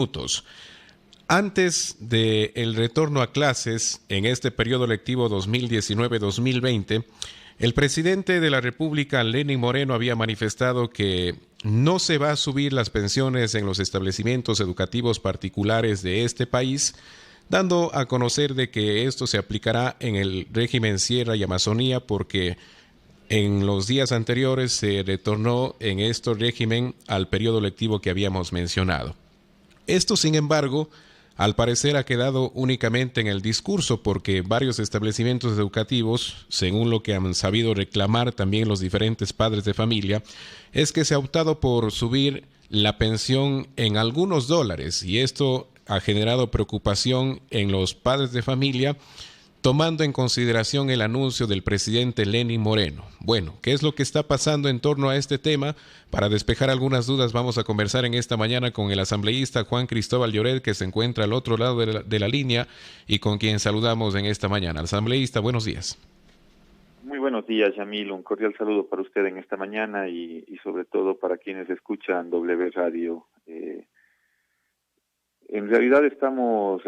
minutos. Antes del retorno a clases en este periodo lectivo 2019-2020, el presidente de la República, Lenín Moreno, había manifestado que no se va a subir las pensiones en los establecimientos educativos particulares de este país, dando a conocer de que esto se aplicará en el régimen Sierra y Amazonía porque en los días anteriores se retornó en este régimen al periodo lectivo que habíamos mencionado. Esto, sin embargo, al parecer ha quedado únicamente en el discurso porque varios establecimientos educativos, según lo que han sabido reclamar también los diferentes padres de familia, es que se ha optado por subir la pensión en algunos dólares y esto ha generado preocupación en los padres de familia, tomando en consideración el anuncio del presidente Lenín Moreno. Bueno, ¿qué es lo que está pasando en torno a este tema? Para despejar algunas dudas vamos a conversar en esta mañana con el asambleísta Juan Cristóbal Lloret, que se encuentra al otro lado de la línea y con quien saludamos en esta mañana. Asambleísta, buenos días. Muy buenos días, Yamil. Un cordial saludo para usted en esta mañana y sobre todo para quienes escuchan W Radio. En realidad estamos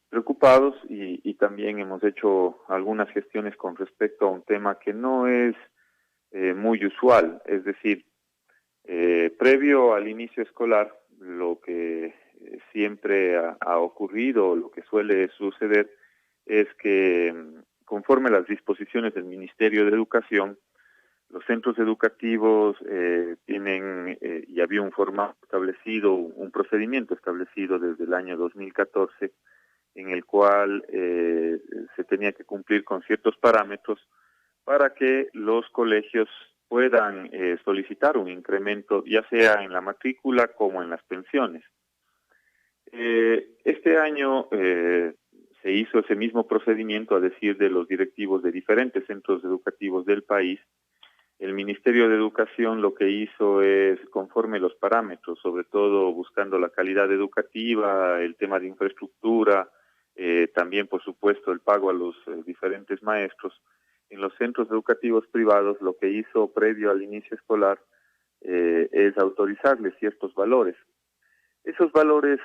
preocupados y también hemos hecho algunas gestiones con respecto a un tema que no es muy usual. Es decir, previo al inicio escolar, lo que siempre ha ocurrido, lo que suele suceder, es que conforme a las disposiciones del Ministerio de Educación, los centros educativos tienen, y había un formato establecido, un procedimiento establecido desde el año 2014, en el cual se tenía que cumplir con ciertos parámetros para que los colegios puedan solicitar un incremento, ya sea en la matrícula como en las pensiones. Este año se hizo ese mismo procedimiento a decir de los directivos de diferentes centros educativos del país. El Ministerio de Educación lo que hizo es, conforme los parámetros, sobre todo buscando la calidad educativa, el tema de infraestructura, también, por supuesto, el pago a los diferentes maestros, en los centros educativos privados lo que hizo previo al inicio escolar es autorizarles ciertos valores. Esos valores,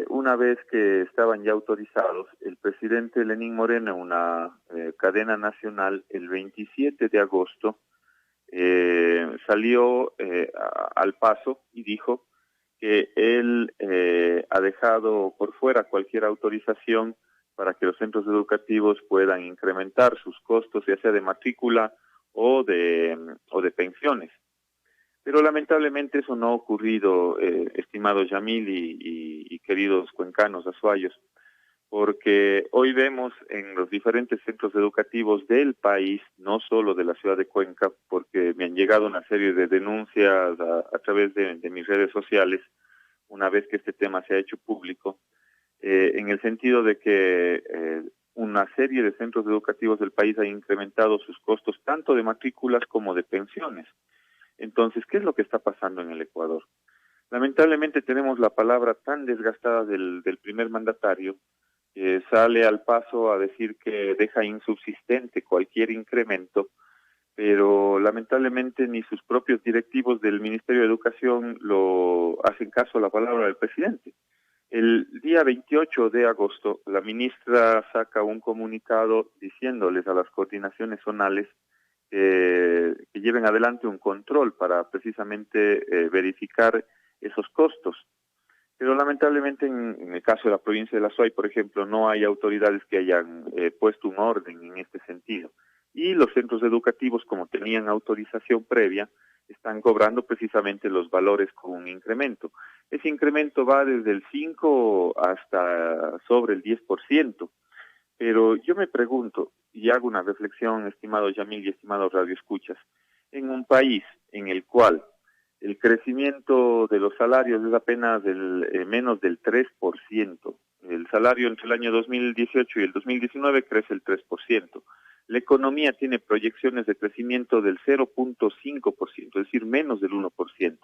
una vez que estaban ya autorizados, el presidente Lenín Moreno, en una cadena nacional, el 27 de agosto, salió al paso y dijo que él ha dejado por fuera cualquier autorización para que los centros educativos puedan incrementar sus costos, ya sea de matrícula o de pensiones. Pero lamentablemente eso no ha ocurrido, estimado Yamil y queridos cuencanos azuayos, porque hoy vemos en los diferentes centros educativos del país, no solo de la ciudad de Cuenca, porque me han llegado una serie de denuncias a través de mis redes sociales, una vez que este tema se ha hecho público, en el sentido de que una serie de centros educativos del país ha incrementado sus costos tanto de matrículas como de pensiones. Entonces, ¿qué es lo que está pasando en el Ecuador? Lamentablemente tenemos la palabra tan desgastada del primer mandatario, sale al paso a decir que deja insubsistente cualquier incremento, pero lamentablemente ni sus propios directivos del Ministerio de Educación lo hacen caso a la palabra del presidente. El día 28 de agosto, la ministra saca un comunicado diciéndoles a las coordinaciones zonales que lleven adelante un control para precisamente verificar esos costos. Pero lamentablemente en el caso de la provincia de La Suay, por ejemplo, no hay autoridades que hayan puesto un orden en este sentido. Y los centros educativos, como tenían autorización previa, están cobrando precisamente los valores con un incremento. Ese incremento va desde el 5 hasta sobre el 10%. Pero yo me pregunto, y hago una reflexión, estimado Yamil y estimado Radio Escuchas, en un país en el cual el crecimiento de los salarios es apenas menos del 3%. El salario entre el año 2018 y el 2019 crece el 3%. La economía tiene proyecciones de crecimiento del 0.5%, es decir, menos del 1%.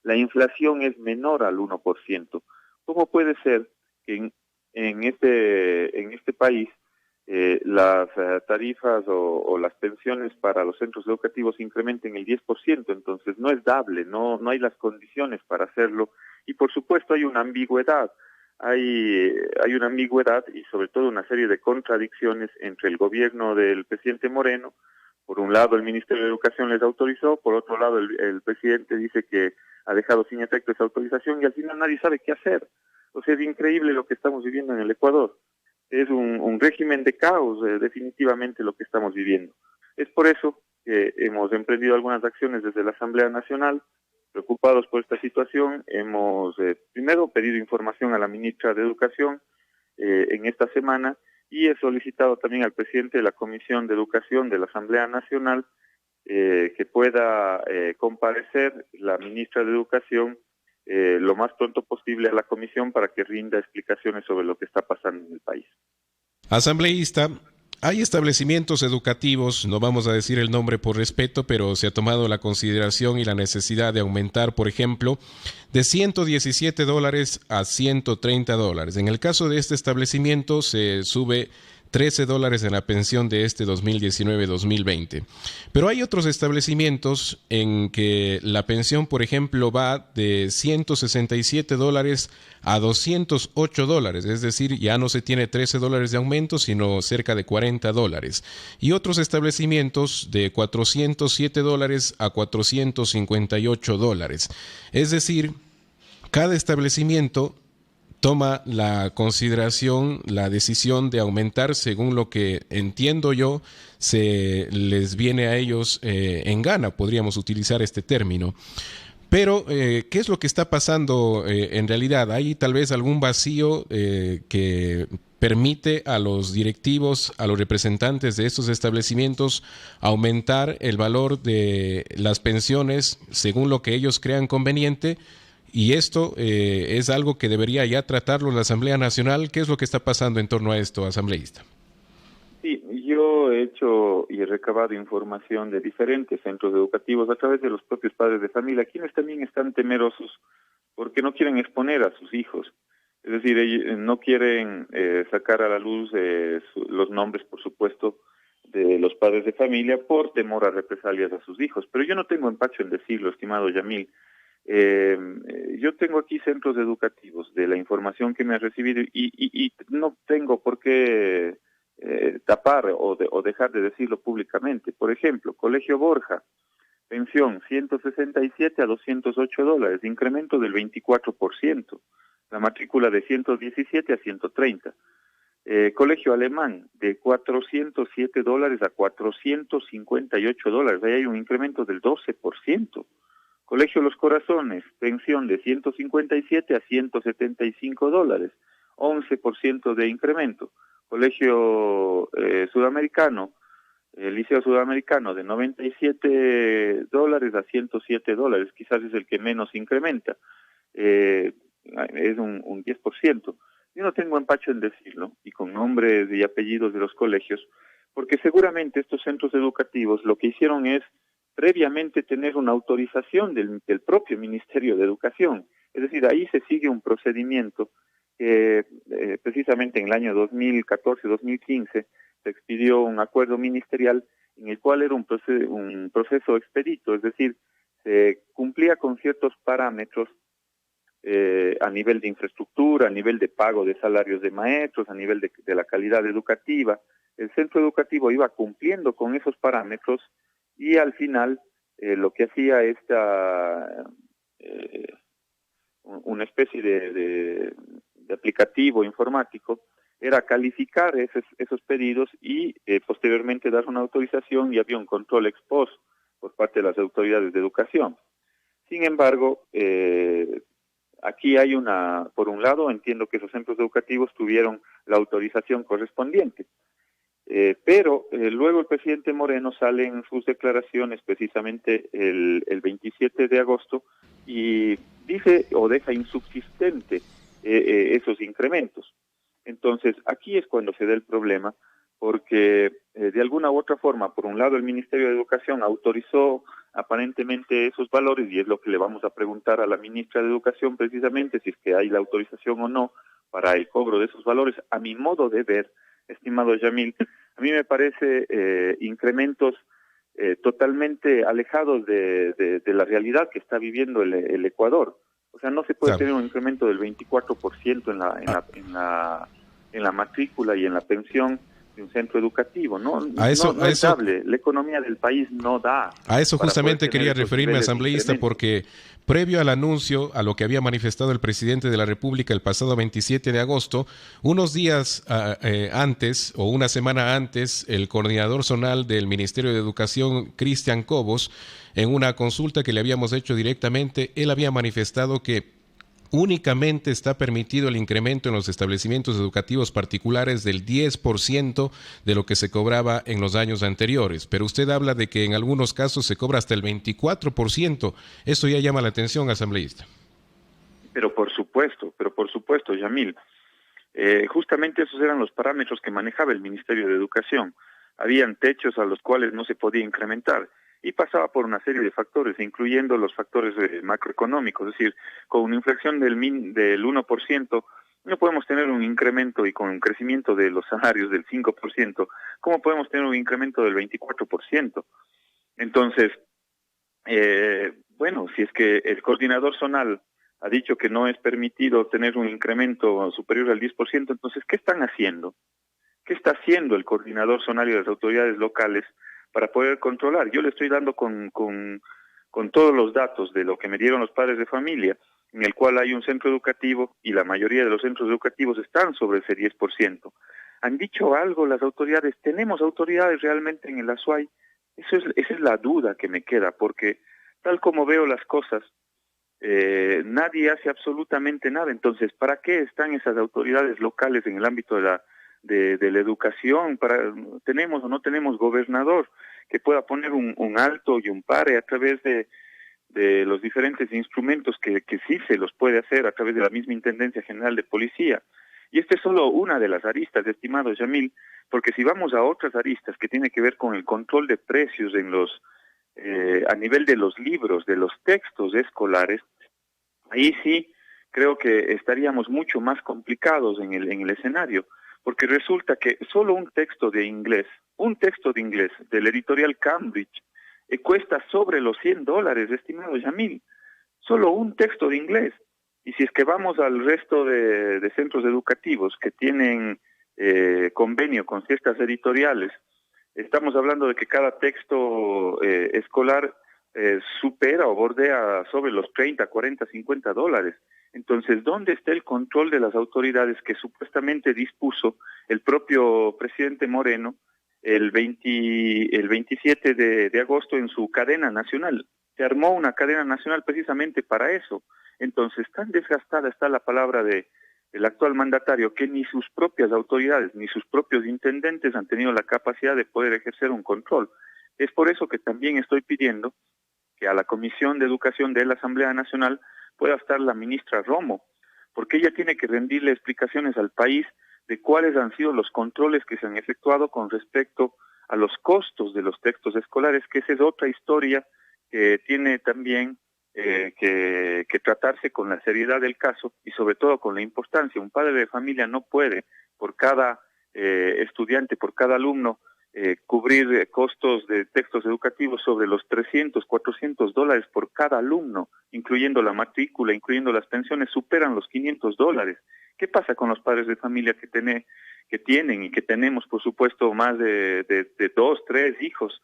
La inflación es menor al 1%. ¿Cómo puede ser que en este país las tarifas o las pensiones para los centros educativos incrementen el 10%? Entonces no es dable, no hay las condiciones para hacerlo, Y por supuesto hay una ambigüedad, hay una ambigüedad y sobre todo una serie de contradicciones entre el gobierno del presidente Moreno. Por un lado el Ministerio de Educación les autorizó, por otro lado el presidente dice que ha dejado sin efecto esa autorización y al final nadie sabe qué hacer. O sea, es increíble lo que estamos viviendo en el Ecuador. Es un régimen de caos, definitivamente lo que estamos viviendo. Es por eso que hemos emprendido algunas acciones desde la Asamblea Nacional. Preocupados por esta situación, hemos primero pedido información a la ministra de Educación en esta semana y he solicitado también al presidente de la Comisión de Educación de la Asamblea Nacional que pueda comparecer la ministra de Educación lo más pronto posible a la comisión para que rinda explicaciones sobre lo que está pasando en el país. Asambleísta, hay establecimientos educativos, no vamos a decir el nombre por respeto, pero se ha tomado la consideración y la necesidad de aumentar, por ejemplo, de $117 a $130. En el caso de este establecimiento se sube $13 en la pensión de este 2019-2020. Pero hay otros establecimientos en que la pensión, por ejemplo, va de $167 a $208, es decir, ya no se tiene $13 de aumento, sino cerca de $40. Y otros establecimientos de $407 a $458. Es decir, cada establecimiento toma la consideración, la decisión de aumentar según lo que entiendo yo se les viene a ellos en gana, podríamos utilizar este término. Pero, ¿qué es lo que está pasando en realidad? ¿Hay tal vez algún vacío que permite a los directivos, a los representantes de estos establecimientos aumentar el valor de las pensiones según lo que ellos crean conveniente? Y esto es algo que debería ya tratarlo la Asamblea Nacional. ¿Qué es lo que está pasando en torno a esto, asambleísta? Sí, yo he hecho y he recabado información de diferentes centros educativos a través de los propios padres de familia, quienes también están temerosos porque no quieren exponer a sus hijos. Es decir, ellos no quieren sacar a la luz los nombres, por supuesto, de los padres de familia por temor a represalias a sus hijos. Pero yo no tengo empacho en decirlo, estimado Yamil. Yo tengo aquí centros educativos de la información que me ha recibido y no tengo por qué tapar o dejar de decirlo públicamente. Por ejemplo, Colegio Borja, pensión $167 a $208, incremento del 24%, la matrícula de 117 a 130. Colegio Alemán, de $407 a $458, ahí hay un incremento del 12%. Colegio Los Corazones, pensión de 157 a $175, 11% de incremento. Colegio Sudamericano, Liceo Sudamericano, de $97 a $107, quizás es el que menos incrementa, es un 10%. Yo no tengo empacho en decirlo, y con nombres y apellidos de los colegios, porque seguramente estos centros educativos lo que hicieron es previamente tener una autorización del propio Ministerio de Educación. Es decir, ahí se sigue un procedimiento que precisamente en el año 2014-2015 se expidió un acuerdo ministerial en el cual era un proceso expedito, es decir, se cumplía con ciertos parámetros a nivel de infraestructura, a nivel de pago de salarios de maestros, a nivel de la calidad educativa. El centro educativo iba cumpliendo con esos parámetros y al final lo que hacía una especie de aplicativo informático era calificar esos pedidos y posteriormente dar una autorización y había un control ex post por parte de las autoridades de educación. Sin embargo, aquí hay por un lado, entiendo que esos centros educativos tuvieron la autorización correspondiente, pero luego el presidente Moreno sale en sus declaraciones precisamente el 27 de agosto y dice o deja insubsistente esos incrementos. Entonces, aquí es cuando se da el problema, porque de alguna u otra forma, por un lado el Ministerio de Educación autorizó aparentemente esos valores, y es lo que le vamos a preguntar a la ministra de Educación precisamente, si es que hay la autorización o no para el cobro de esos valores. A mi modo de ver, estimado Yamil, a mí me parece incrementos totalmente alejados de la realidad que está viviendo el Ecuador. O sea, no se puede Claro. tener un incremento del 24% en la matrícula y en la pensión de un centro educativo. No, A eso, no a es eso, dable. La economía del país no da A eso para poder justamente tener quería esos referirme, niveles de asambleísta, incremento. porque previo al anuncio, a lo que había manifestado el presidente de la República el pasado 27 de agosto, unos días antes o una semana antes, el coordinador zonal del Ministerio de Educación, Cristian Cobos, en una consulta que le habíamos hecho directamente, él había manifestado que únicamente está permitido el incremento en los establecimientos educativos particulares del 10% de lo que se cobraba en los años anteriores. Pero usted habla de que en algunos casos se cobra hasta el 24%. Eso ya llama la atención, asambleísta. Pero por supuesto, Yamil. Justamente esos eran los parámetros que manejaba el Ministerio de Educación. Habían techos a los cuales no se podía incrementar y pasaba por una serie de factores, incluyendo los factores macroeconómicos, es decir, con una inflación del 1%, no podemos tener un incremento y con un crecimiento de los salarios del 5%, ¿cómo podemos tener un incremento del 24%? Entonces, bueno, si es que el coordinador zonal ha dicho que no es permitido tener un incremento superior al 10%, entonces, ¿qué están haciendo? ¿Qué está haciendo el coordinador zonal y las autoridades locales para poder controlar? Yo le estoy dando con todos los datos de lo que me dieron los padres de familia, en el cual hay un centro educativo y la mayoría de los centros educativos están sobre ese 10%. ¿Han dicho algo las autoridades? ¿Tenemos autoridades realmente en el Azuay? Esa es la duda que me queda, porque tal como veo las cosas, nadie hace absolutamente nada. Entonces, ¿para qué están esas autoridades locales en el ámbito de la educación? ¿Tenemos o no tenemos gobernador que pueda poner un alto y un pare a través de los diferentes instrumentos que sí se los puede hacer a través de la misma Intendencia General de Policía? Y esta es solo una de las aristas, estimado Yamil, porque si vamos a otras aristas que tiene que ver con el control de precios a nivel de los libros, de los textos escolares, ahí sí creo que estaríamos mucho más complicados en el escenario, porque resulta que solo un texto de inglés del editorial Cambridge, cuesta sobre los $100, estimado Yamil, solo un texto de inglés. Y si es que vamos al resto de centros educativos que tienen convenio con ciertas editoriales, estamos hablando de que cada texto escolar supera o bordea sobre los $30, $40, $50. Entonces, ¿dónde está el control de las autoridades que supuestamente dispuso el propio presidente Moreno el 27 de agosto en su cadena nacional? Se armó una cadena nacional precisamente para eso. Entonces, tan desgastada está la palabra del actual mandatario que ni sus propias autoridades, ni sus propios intendentes han tenido la capacidad de poder ejercer un control. Es por eso que también estoy pidiendo que a la Comisión de Educación de la Asamblea Nacional pueda estar la ministra Romo, porque ella tiene que rendirle explicaciones al país de cuáles han sido los controles que se han efectuado con respecto a los costos de los textos escolares, que esa es otra historia que tiene también que tratarse con la seriedad del caso y sobre todo con la importancia. Un padre de familia no puede, por cada estudiante, por cada alumno, cubrir costos de textos educativos sobre los $300, $400 por cada alumno, incluyendo la matrícula, incluyendo las pensiones, superan los $500. ¿Qué pasa con los padres de familia que tienen y que tenemos, por supuesto, más de 2, 3 hijos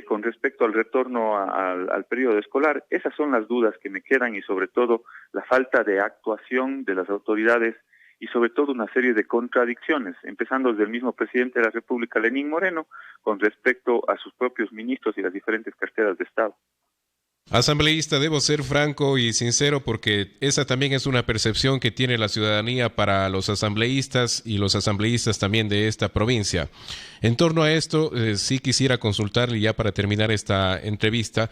con respecto al retorno al periodo escolar? Esas son las dudas que me quedan y sobre todo la falta de actuación de las autoridades y sobre todo una serie de contradicciones, empezando desde el mismo presidente de la República, Lenín Moreno, con respecto a sus propios ministros y las diferentes carteras de Estado. Asambleísta, debo ser franco y sincero porque esa también es una percepción que tiene la ciudadanía para los asambleístas y los asambleístas también de esta provincia. En torno a esto, sí quisiera consultarle ya para terminar esta entrevista,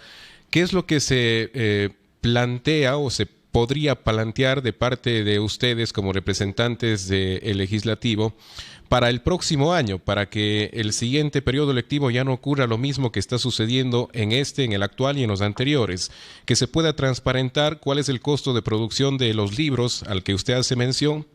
¿qué es lo que se plantea o se podría plantear de parte de ustedes como representantes del legislativo para el próximo año, para que el siguiente periodo lectivo ya no ocurra lo mismo que está sucediendo en el actual y en los anteriores, que se pueda transparentar cuál es el costo de producción de los libros al que usted hace mención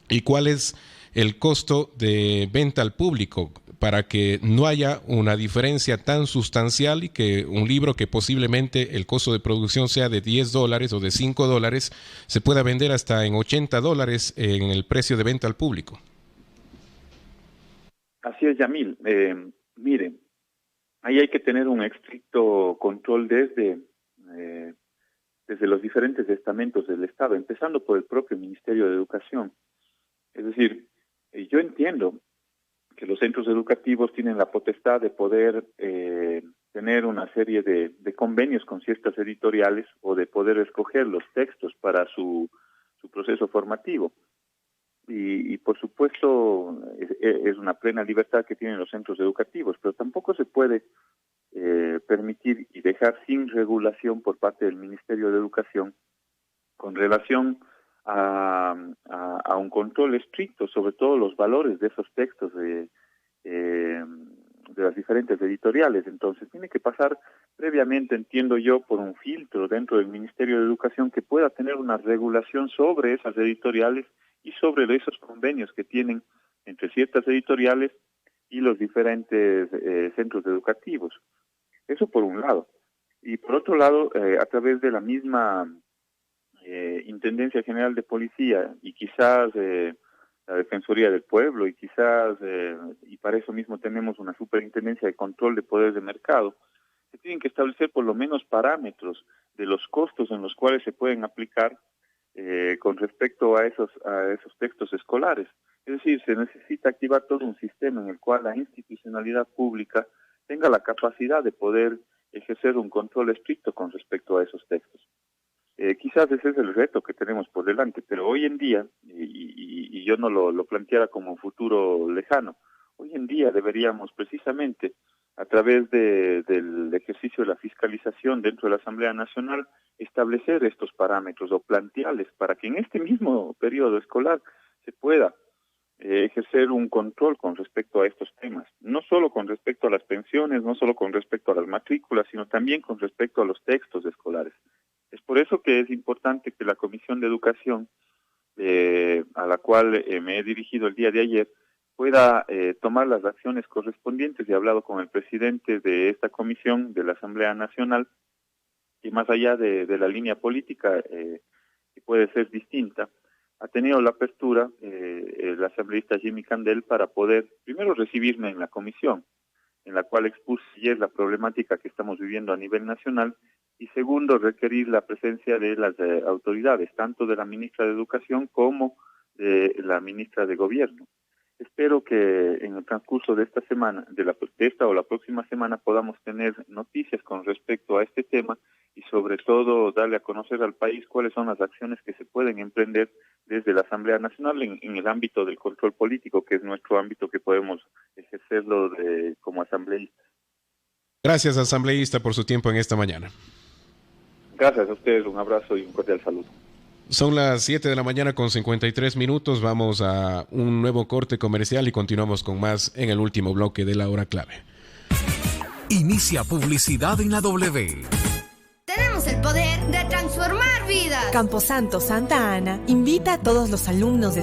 y cuál es el costo de venta al público, para que no haya una diferencia tan sustancial y que un libro que posiblemente el costo de producción sea de $10 o de $5 se pueda vender hasta en $80 en el precio de venta al público? Así es, Yamil. Mire, ahí hay que tener un estricto control desde los diferentes estamentos del Estado, empezando por el propio Ministerio de Educación. Es decir, yo entiendo que los centros educativos tienen la potestad de poder tener una serie de convenios con ciertas editoriales o de poder escoger los textos para su proceso formativo. Y por supuesto es una plena libertad que tienen los centros educativos, pero tampoco se puede permitir y dejar sin regulación por parte del Ministerio de Educación con relación a un control estricto sobre todos los valores de esos textos de las diferentes editoriales. Entonces tiene que pasar previamente, entiendo yo, por un filtro dentro del Ministerio de Educación que pueda tener una regulación sobre esas editoriales y sobre esos convenios que tienen entre ciertas editoriales y los diferentes centros educativos. Eso por un lado. Y por otro lado, a través de la misma Intendencia General de Policía y quizás la Defensoría del Pueblo y quizás, y para eso mismo tenemos una Superintendencia de Control de Poderes de Mercado, se tienen que establecer por lo menos parámetros de los costos en los cuales se pueden aplicar con respecto a esos textos escolares. Es decir, se necesita activar todo un sistema en el cual la institucionalidad pública tenga la capacidad de poder ejercer un control estricto con respecto a esos textos. Quizás ese es el reto que tenemos por delante, pero hoy en día, y yo no lo planteara como un futuro lejano, hoy en día deberíamos precisamente, a través del ejercicio de la fiscalización dentro de la Asamblea Nacional, establecer estos parámetros o plantearles para que en este mismo periodo escolar se pueda ejercer un control con respecto a estos temas, no solo con respecto a las pensiones, no solo con respecto a las matrículas, sino también con respecto a los textos escolares. Es por eso que es importante que la Comisión de Educación, a la cual me he dirigido el día de ayer, pueda tomar las acciones correspondientes. He hablado con el presidente de esta comisión de la Asamblea Nacional y más allá de la línea política, que puede ser distinta, ha tenido la apertura el asambleísta Jimmy Candel para poder primero recibirme en la comisión, en la cual expuse ayer la problemática que estamos viviendo a nivel nacional, y segundo, requerir la presencia de las autoridades, tanto de la ministra de Educación como de la ministra de Gobierno. Espero que en el transcurso de esta semana, de esta o la próxima semana, podamos tener noticias con respecto a este tema y sobre todo darle a conocer al país cuáles son las acciones que se pueden emprender desde la Asamblea Nacional en el ámbito del control político, que es nuestro ámbito que podemos ejercerlo como asambleístas. Gracias, asambleísta, por su tiempo en esta mañana. Gracias a ustedes, un abrazo y un cordial saludo. Son las 7 de la mañana con 53 minutos. Vamos a un nuevo corte comercial y continuamos con más en el último bloque de la hora clave. Inicia publicidad en la W. Tenemos el poder de transformar vidas. Camposanto Santa Ana invita a todos los alumnos de